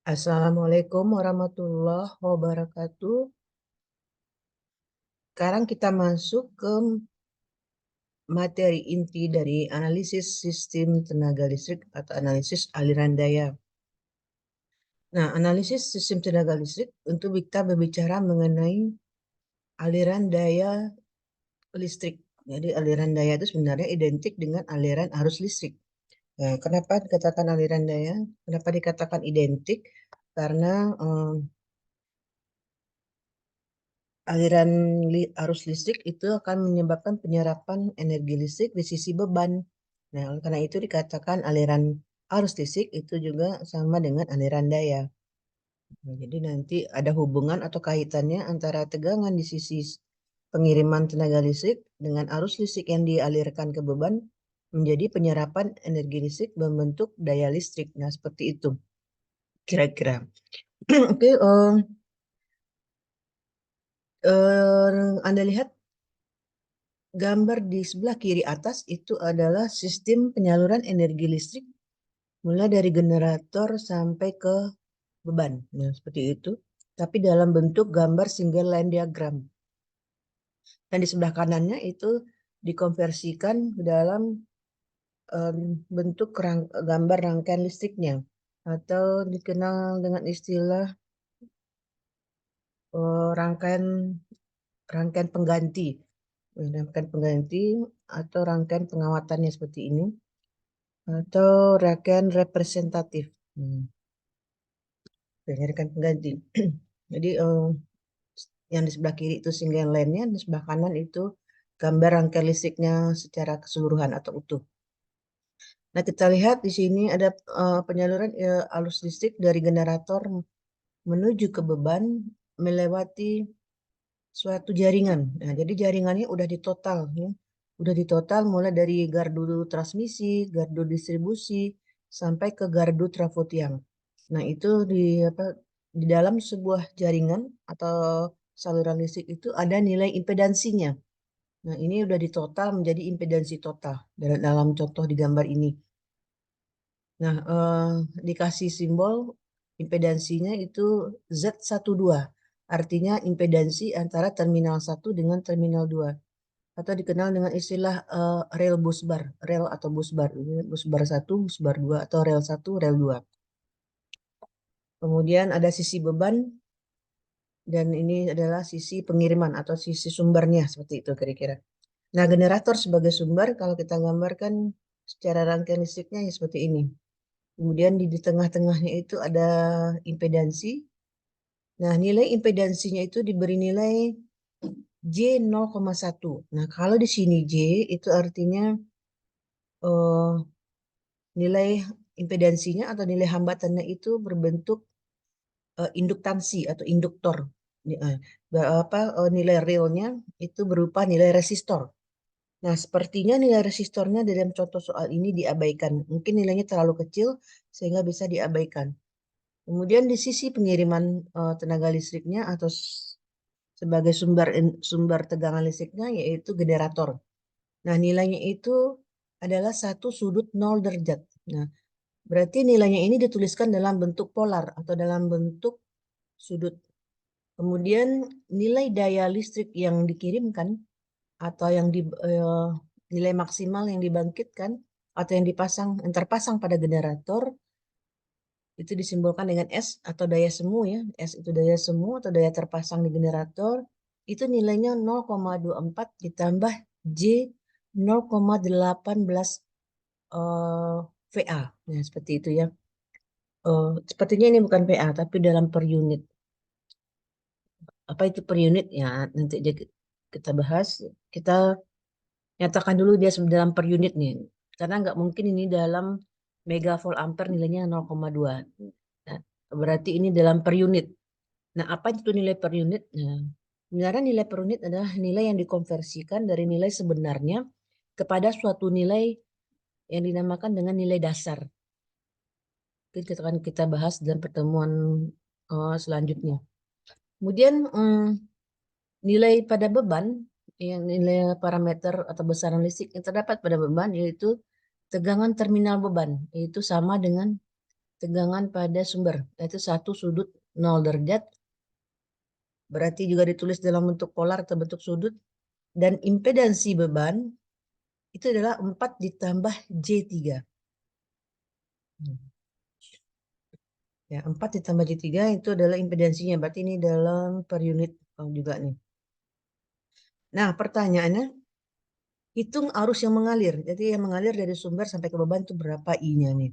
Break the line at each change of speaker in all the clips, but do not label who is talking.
Assalamualaikum warahmatullahi wabarakatuh. Sekarang kita masuk ke materi inti dari analisis sistem tenaga listrik atau analisis aliran daya. Nah, analisis sistem tenaga listrik untuk kita berbicara mengenai aliran daya listrik. Jadi aliran daya itu sebenarnya identik dengan aliran arus listrik. Nah, kenapa dikatakan aliran daya? Kenapa dikatakan identik? Karena aliran arus listrik itu akan menyebabkan penyerapan energi listrik di sisi beban. Nah, oleh karena itu dikatakan aliran arus listrik itu juga sama dengan aliran daya. Nah, jadi nanti ada hubungan atau kaitannya antara tegangan di sisi pengiriman tenaga listrik dengan arus listrik yang dialirkan ke beban menjadi penyerapan energi listrik membentuk daya listrik. Nah, seperti itu kira-kira. Oke, Anda lihat gambar di sebelah kiri atas itu adalah sistem penyaluran energi listrik mulai dari generator sampai ke beban. Nah, seperti itu. Tapi dalam bentuk gambar single line diagram. Dan di sebelah kanannya itu dikonversikan ke dalam bentuk gambar rangkaian listriknya atau dikenal dengan istilah rangkaian rangkaian pengganti. Rangkaian pengganti atau rangkaian pengawatannya seperti ini. Atau rangkaian representatif. Rangkaian pengganti. Jadi yang di sebelah kiri itu single line-nya, di sebelah kanan itu gambar rangkaian listriknya secara keseluruhan atau utuh. Nah, kita lihat di sini ada penyaluran arus listrik dari generator menuju ke beban melewati suatu jaringan. Nah, jadi jaringannya udah ditotal ya. Udah ditotal mulai dari gardu transmisi, gardu distribusi sampai ke gardu trafo tiang. Nah, itu di dalam sebuah jaringan atau saluran listrik itu ada nilai impedansinya. Nah, ini udah ditotal menjadi impedansi total dalam contoh di gambar ini. Nah, dikasih simbol impedansinya itu Z12. Artinya impedansi antara terminal 1 dengan terminal 2. Atau dikenal dengan istilah rel busbar, rel atau busbar. Busbar 1, busbar 2, atau rel 1, rel 2. Kemudian ada sisi beban, dan ini adalah sisi pengiriman atau sisi sumbernya, seperti itu kira-kira. Nah, generator sebagai sumber, kalau kita gambarkan secara rangkaian listriknya ya seperti ini. Kemudian di tengah-tengahnya itu ada impedansi. Nah, nilai impedansinya itu diberi nilai J 0,1. Nah, kalau di sini J itu artinya nilai impedansinya atau nilai hambatannya itu berbentuk induktansi atau induktor. Nilai realnya itu berupa nilai resistor. Nah, sepertinya nilai resistornya dalam contoh soal ini diabaikan. Mungkin nilainya terlalu kecil sehingga bisa diabaikan. Kemudian di sisi pengiriman tenaga listriknya atau sebagai sumber tegangan listriknya yaitu generator. Nah, nilainya itu adalah 1 √0 derajat. Nah, berarti nilainya ini dituliskan dalam bentuk polar atau dalam bentuk sudut. Kemudian nilai daya listrik yang dikirimkan atau nilai maksimal yang dibangkitkan atau yang terpasang pada generator itu disimbolkan dengan S atau daya semu ya. S itu daya semu atau daya terpasang di generator. Itu nilainya 0,24 ditambah J 0,18 VA. Nah, seperti itu ya. Sepertinya ini bukan VA tapi dalam per unit. Apa itu per unit ya, nanti aja kita bahas. Kita nyatakan dulu dia dalam per unit nih. Karena nggak mungkin ini dalam mega volt ampere nilainya 0,2. Nah, berarti ini dalam per unit. Nah, apa itu nilai per unit? Nah, sebenarnya nilai per unit adalah nilai yang dikonversikan dari nilai sebenarnya kepada suatu nilai yang dinamakan dengan nilai dasar. Itu kita akan kita bahas dalam pertemuan selanjutnya. Kemudian nilai pada beban, yang nilai parameter atau besaran listrik yang terdapat pada beban yaitu tegangan terminal beban, yaitu sama dengan tegangan pada sumber, yaitu satu sudut 0 derajat, berarti juga ditulis dalam bentuk polar atau bentuk sudut, dan impedansi beban itu adalah 4 ditambah J3. Ya, 4 ditambah J3 itu adalah impedansinya, berarti ini dalam per unit juga nih. Nah, pertanyaannya, hitung arus yang mengalir. Jadi yang mengalir dari sumber sampai ke beban itu berapa I-nya nih.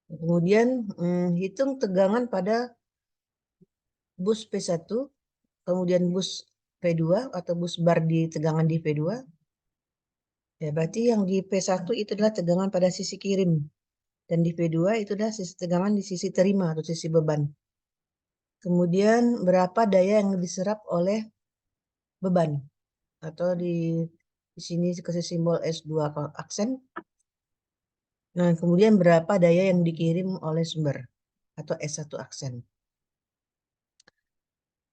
Kemudian hitung tegangan pada bus P1, kemudian bus P2 atau bus bar di tegangan di P2. Ya, berarti yang di P1 itu adalah tegangan pada sisi kirim. Dan di P2 itu adalah sisi tegangan di sisi terima atau sisi beban. Kemudian berapa daya yang diserap oleh beban. Atau di sini kasih simbol S2 aksen. Nah, kemudian berapa daya yang dikirim oleh sumber atau S1 aksen.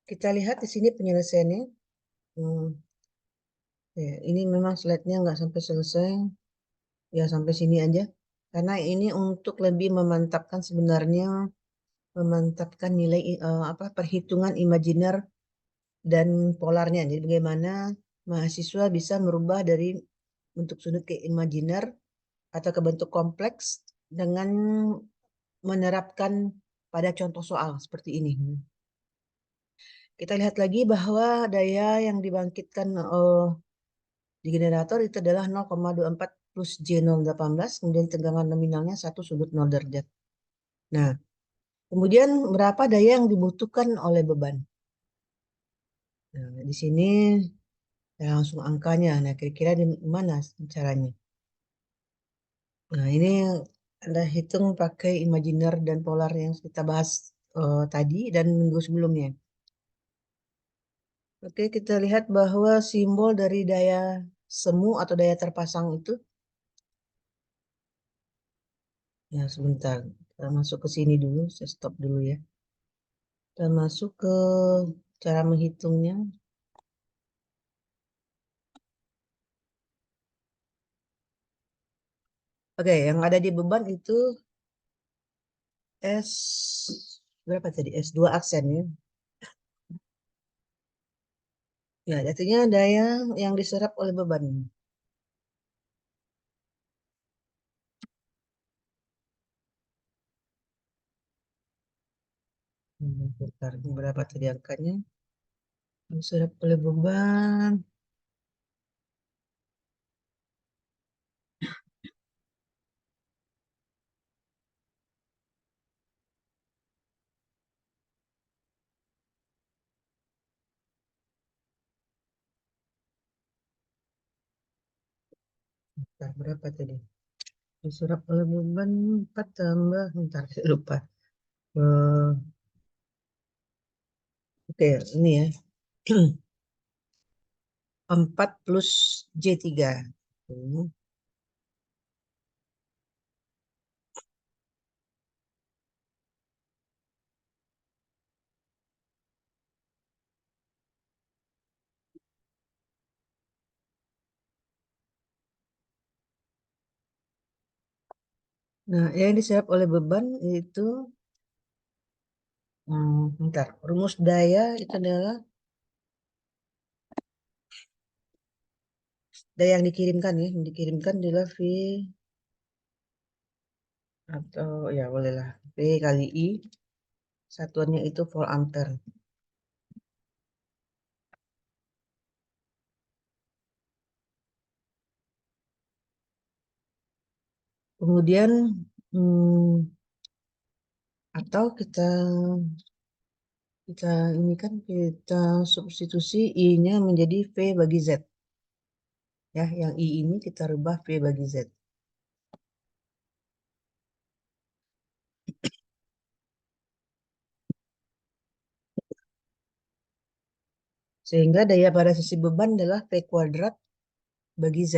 Kita lihat di sini penyelesaiannya. Hmm, ya, ini memang slide-nya nggak sampai selesai. Ya, sampai sini aja. Karena ini untuk lebih memantapkan nilai perhitungan imajiner dan polarnya. Jadi bagaimana mahasiswa bisa merubah dari bentuk sudut ke imajiner atau ke bentuk kompleks dengan menerapkan pada contoh soal seperti ini. Kita lihat lagi bahwa daya yang dibangkitkan di generator itu adalah 0,24 plus J018, kemudian tegangan nominalnya 1 sudut 0 derajat. Nah, kemudian berapa daya yang dibutuhkan oleh beban? Nah, di sini langsung angkanya. Nah, kira-kira di mana caranya? Nah, ini Anda hitung pakai imajiner dan polar yang kita bahas tadi dan minggu sebelumnya. Oke, kita lihat bahwa simbol dari daya semu atau daya terpasang itu, ya sebentar, kita masuk ke sini dulu, saya stop dulu ya. Kita masuk ke cara menghitungnya. Oke, yang ada di beban itu S, berapa tadi? S2 aksen ya. Ya, artinya daya yang diserap oleh beban. Bentar, berapa tadi angkanya? Diserap oleh beban. Bentar, berapa tadi? Diserap oleh beban 4 tambah, bentar, saya lupa. Eh, Oke, ini ya. 4 plus J3. Nah, yang diserap oleh beban itu, bentar, rumus daya itu adalah daya yang dikirimkan ya. Yang dikirimkan adalah V atau ya bolehlah V kali I. Satuannya itu volt ampere. Kemudian hmm, atau kita ini kan kita substitusi I-nya menjadi V bagi Z. Ya, yang I ini kita rubah V bagi Z. Sehingga daya pada sisi beban adalah V kuadrat bagi Z.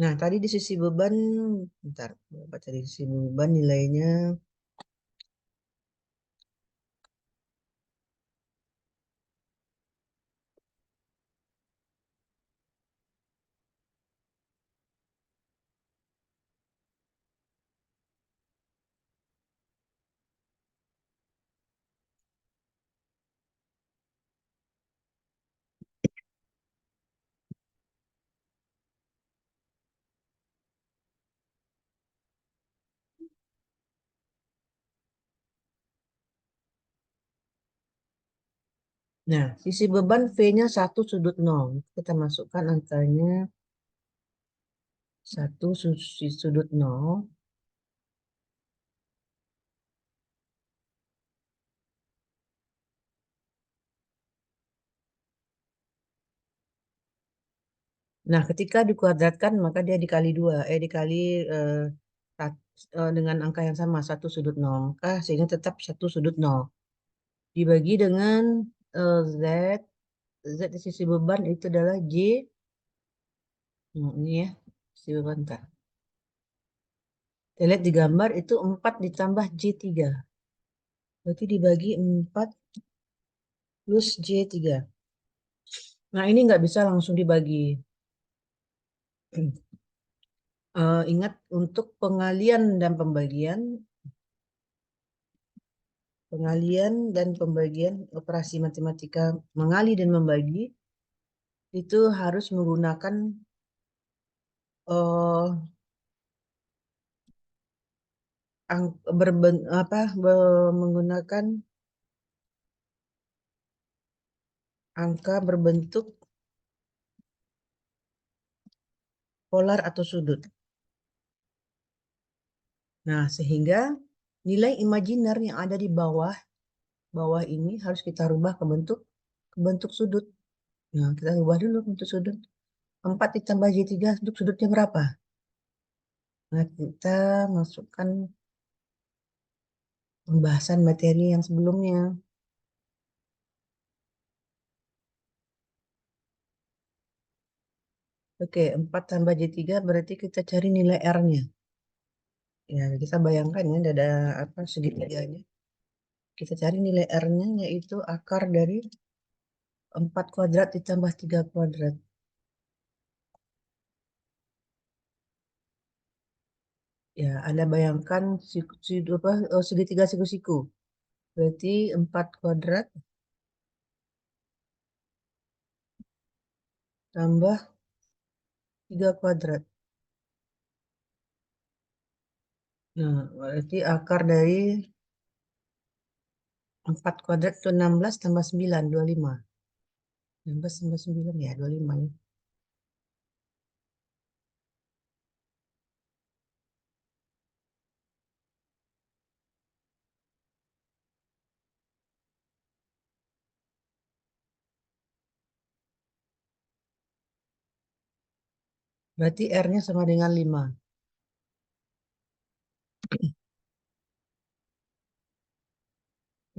Nah, tadi di sisi beban, bentar, berapa tadi di sisi beban nilainya Nah, sisi beban V-nya 1 sudut nol. Kita masukkan angkanya 1 sudut nol. Nah, ketika dikuadratkan maka dia dikali 2, dikali eh, dengan angka yang sama, 1 sudut nol. Maka sehingga tetap 1 sudut nol. Dibagi dengan Z, Z di sisi beban itu adalah J. Ini ya, sisi beban. Ntar. Kita lihat di gambar itu 4 ditambah J3. Berarti dibagi 4 plus J3. Nah, ini nggak bisa langsung dibagi. Ingat untuk pengalian dan pembagian operasi matematika mengali dan membagi itu harus menggunakan eh, menggunakan angka berbentuk polar atau sudut. Nah, sehingga nilai imajiner yang ada di bawah bawah ini harus kita rubah ke bentuk sudut. Nah, kita rubah dulu bentuk sudut. 4 ditambah J3 untuk sudutnya berapa? Nah, kita masukkan pembahasan materi yang sebelumnya. Oke, 4 tambah J3 berarti kita cari nilai R-nya. Ya, kita bayangkan ya, ada apa segitiganya. Kita cari nilai R-nya yaitu akar dari 4 kuadrat ditambah 3 kuadrat. Ya, Anda bayangkan segitiga siku-siku. Berarti 4 kuadrat tambah 3 kuadrat. Nah, berarti akar dari 4 kuadrat itu 16 tambah 9, 25. 16 tambah 9 ya, 25 ya. Berarti R-nya sama dengan 5.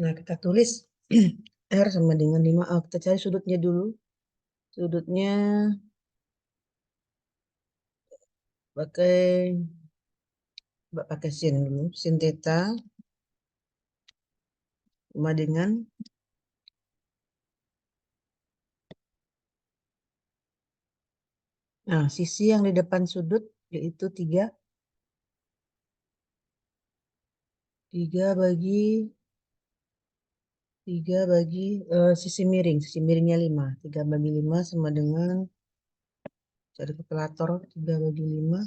Nah, kita tulis R sama dengan 5. Kita cari sudutnya dulu. Sudutnya pakai pakai sin dulu. Sin theta sama dengan, nah, sisi yang di depan sudut yaitu 3. 3 bagi 3 bagi sisi miring. Sisi miringnya 5. 3 bagi 5 sama dengan, cari kalkulator, 3 bagi 5.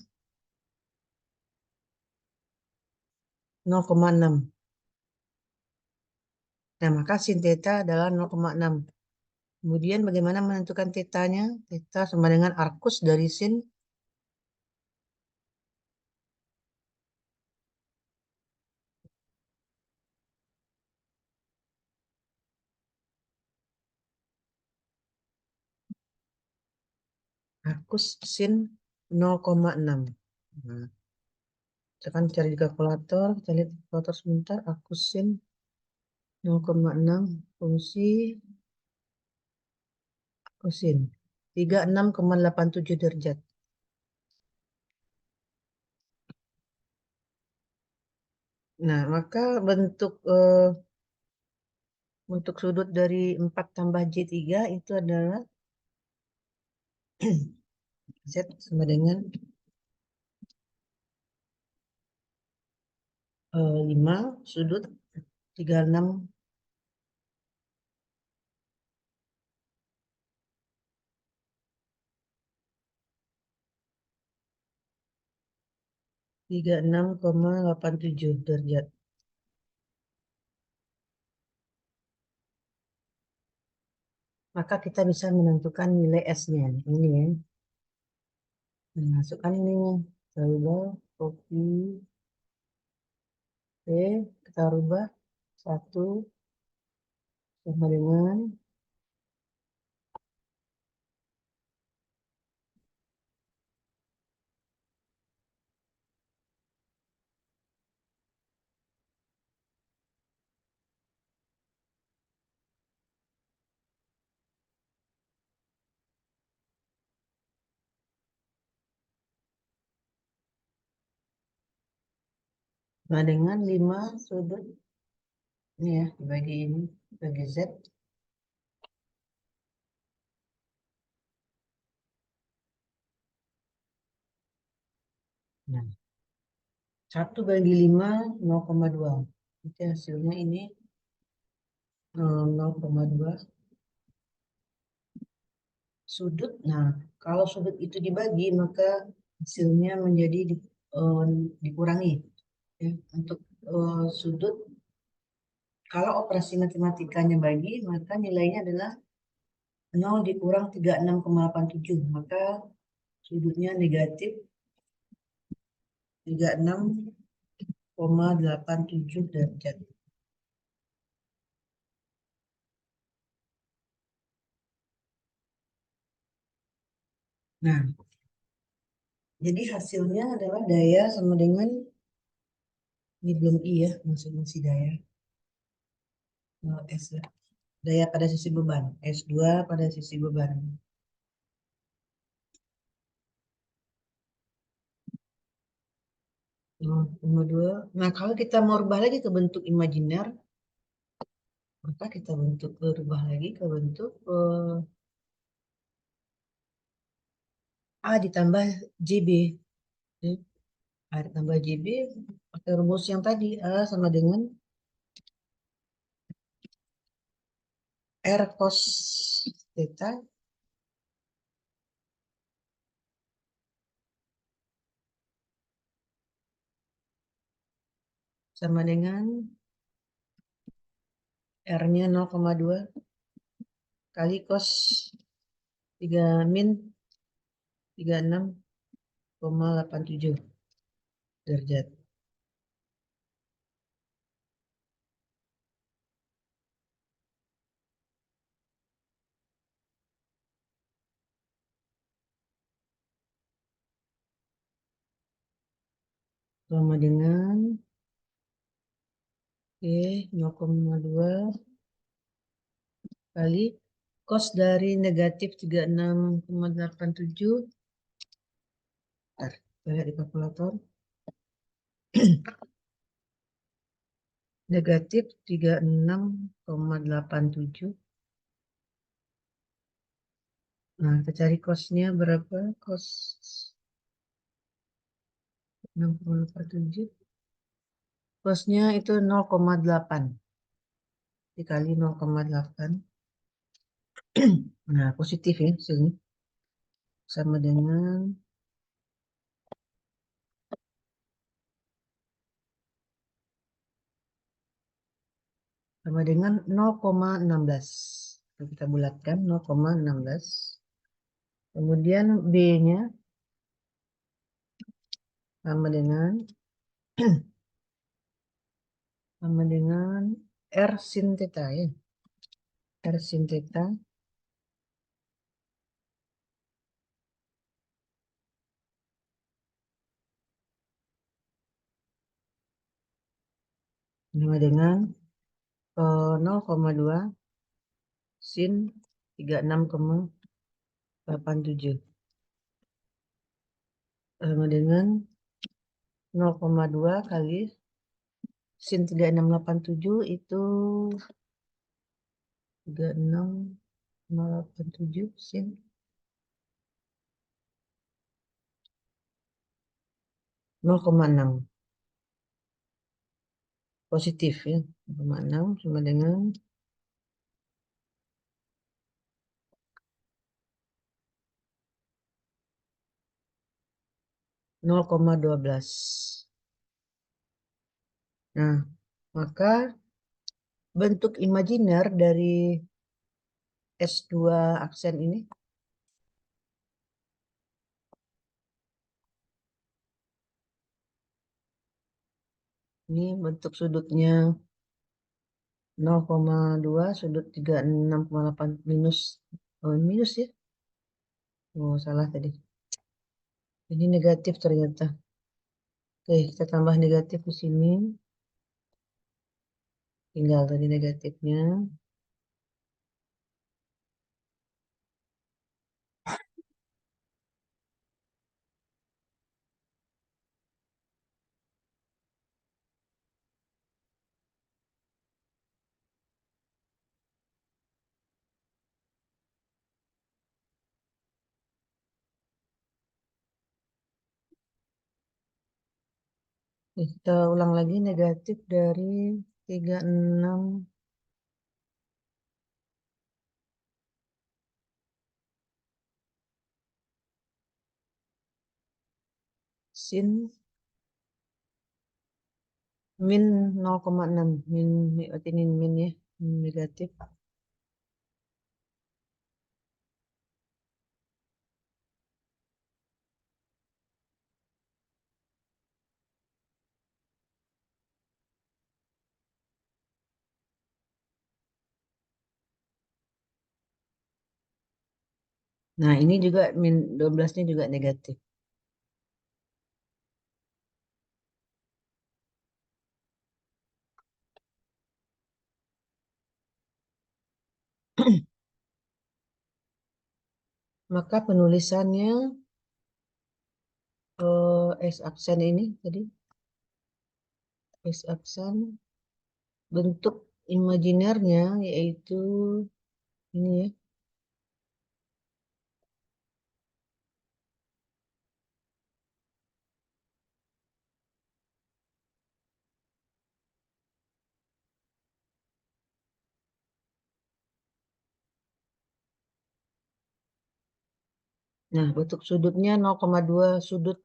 0,6. Nah, maka sin theta adalah 0,6. Kemudian bagaimana menentukan tetanya? Theta sama dengan arcus dari sin arcus sin 0,6. Nah, kita akan cari di kalkulator. Kita lihat kalkulator sebentar. Arcus sin 0,6 fungsi kosin 36,87 derajat. Nah, maka untuk sudut dari 4 tambah J3 itu adalah Z sama dengan 5 sudut 36 36,87 derajat. maka kita bisa menentukan nilai S-nya. Ini ya. Nah, masukkan ini kita rubah copy, oke, kita rubah 1 sama dengan sama dengan 5 sudut ini ya, bagi ini, bagi Z. Nah, 1/5 0,2. Jadi hasilnya ini 0,2 sudut. Nah, kalau sudut itu dibagi, maka hasilnya menjadi dikurangi. Ya, untuk sudut, kalau operasi matematikanya bagi, maka nilainya adalah 0 dikurang 36,87. Maka sudutnya negatif 36,87 derajat. Nah, jadi hasilnya adalah daya sama dengan, ini belum I ya, masih daya. S ya. Daya pada sisi beban, S2 pada sisi beban. Nomor 2. Nah, kalau kita mau rubah lagi ke bentuk imajiner, maka kita rubah lagi ke bentuk A ditambah JB. A ditambah JB, pakai rumus yang tadi, A sama dengan R cos theta sama dengan R-nya 0,2 kali cos 3 min 36,87 derajat. Sama dengan 0,2 kali cos dari negatif 36,87. Bentar, kita lihat di kalkulator. Negatif 36,87. Nah, kita cari cosnya berapa? Cos 6,87. Cosnya itu 0,8 dikali 0,8. Nah, positif ya sini. Sama dengan 0,16. Kita bulatkan 0,16. Kemudian B-nya sama dengan R sin theta ya. R sin theta sama dengan 0,2 sin 36,87 sama dengan 0,2 kali sin 36,87 itu 36,87 sin 0,6 positif ya, 0,6 sama dengan 0,12. Nah, maka bentuk imajiner dari S2 aksen ini. Ini bentuk sudutnya 0,2, sudut 36,8 minus. Oh, minus ya. Oh, salah tadi. Ini negatif ternyata. Oke, kita tambah negatif di sini. Tinggal tadi negatifnya. Kita ulang lagi negatif dari 36 sin min 0,6. Berarti ini min ya. Negatif. Nah, ini juga min 12-nya juga negatif. Maka penulisannya S aksen ini tadi S aksen bentuk imajinernya yaitu ini ya. Nah, bentuk sudutnya 0,2 sudut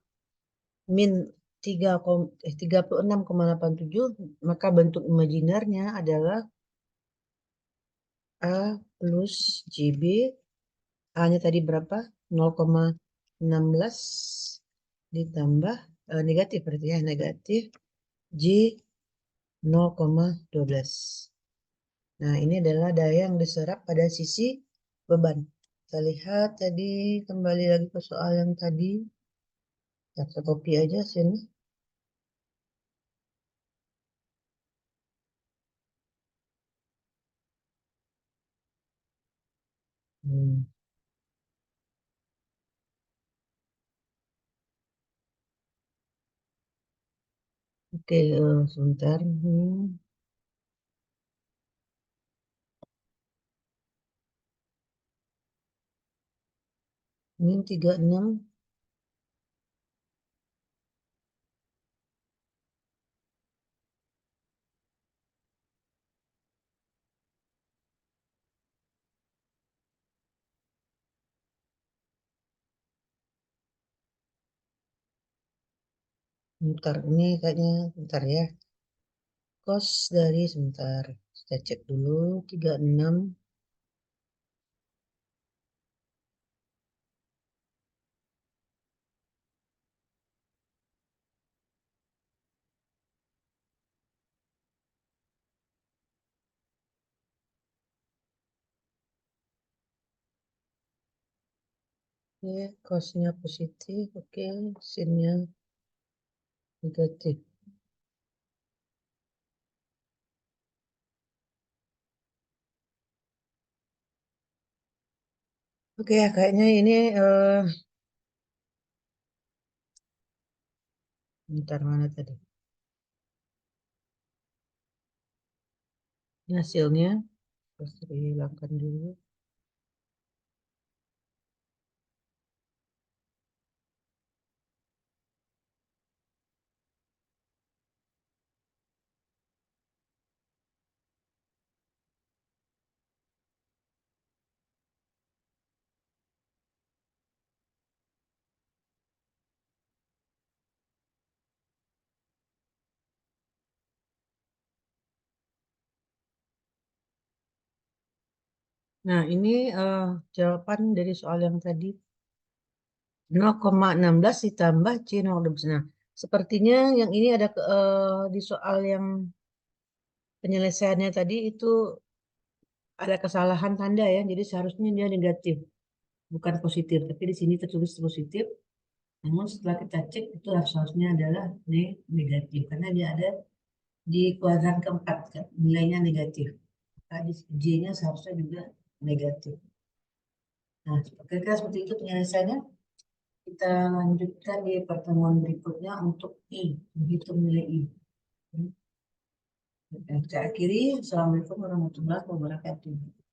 min 36,87, maka bentuk imajinernya adalah A plus JB. A-nya tadi berapa? 0,16 ditambah negatif berarti ya, negatif J 0,12. Nah, ini adalah daya yang diserap pada sisi beban. Kita lihat tadi, kembali lagi ke soal yang tadi. Kita copy aja sini. Hmm. Oke, sebentar. Ini 36. Bentar, ini kayaknya bentar ya. Kos dari sebentar. Kita cek dulu 36. Oke, kosnya positif. Oke, sinnya negatif. Oke ya, kayaknya ini bentar mana tadi? Ini hasilnya. Terus dihilangkan dulu. Nah, ini jawaban dari soal yang tadi. 0,16 ditambah C 0,12. Nah, sepertinya yang ini ada di soal yang penyelesaiannya tadi itu ada kesalahan tanda ya. Jadi seharusnya dia negatif, bukan positif. Tapi di sini tertulis positif. Namun setelah kita cek itu harusnya adalah negatif karena dia ada di kuadran keempat kan, nilainya negatif. Tadi J-nya seharusnya juga negatif. Nah, kira-kira seperti itu penyelesaiannya. Kita lanjutkan di pertemuan berikutnya untuk I, menghitung nilai I. Dan kita akhiri. Assalamualaikum warahmatullahi wabarakatuh.